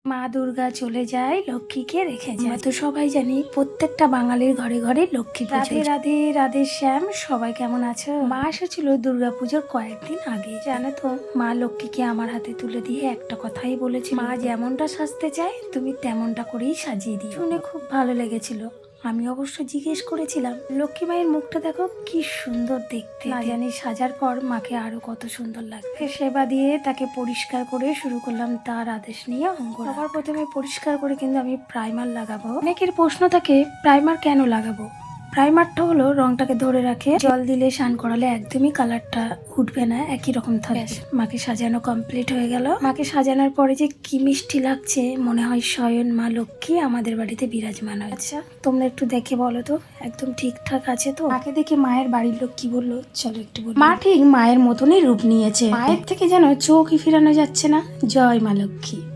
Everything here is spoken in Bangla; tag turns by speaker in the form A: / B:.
A: মা দুর্গা চলে যায়, লক্ষ্মীকে রেখে যায়। আমরা তো সবাই জানি প্রত্যেকটা বাঙালির ঘরে ঘরে লক্ষ্মী পুজো। রাধে রাধে রাধে শ্যাম, সবাই কেমন আছো? মা এসেছিল দুর্গাপুজোর কয়েকদিন আগে। জানো তো, মা লক্ষ্মীকে আমার হাতে তুলে দিয়ে একটা কথাই বলেছে, মা যেমনটা সাজতে চায় তুমি তেমনটা করেই সাজিয়ে দিও। শুনে খুব ভালো লেগেছিল। আমি অবশ্য জিজ্ঞেস করেছিলাম, লক্ষ্মী মায়ের মুখটা দেখো কি সুন্দর দেখতে। না জানি সাজার পর মাকে আরো কত সুন্দর লাগবে। সেবা দিয়ে তাকে পরিষ্কার করে শুরু করলাম তার আদেশ নিয়ে অঙ্গ। সবার প্রথমে পরিষ্কার করে কিন্তু আমি প্রাইমার লাগাবো। অনেকের প্রশ্ন থাকে, প্রাইমার কেন লাগাবো? প্রাইমারটা হলো রংটাকে ধরে রাখে, জল দিলে স্নান করালে একদমই কালারটা উঠবে না, একই রকম থাকবে। মাকে সাজানো কমপ্লিট হয়ে গেল। মাকে সাজানোর পরে যে কি মিষ্টি লাগছে, মনে হয় স্বয়ং মা লক্ষ্মী আমাদের বাড়িতে বিরাজমান হয়েছে। আচ্ছা, তোমরা একটু দেখে বলো তো একদম ঠিকঠাক আছে তো? মাকে দেখে মায়ের বাড়ির লোক কি বললো চলো একটু বলি। মা ঠিক মায়ের মতনই রূপ নিয়েছে, মায়ের থেকে যেন চোখই ফিরানো যাচ্ছে না। জয় মা লক্ষ্মী।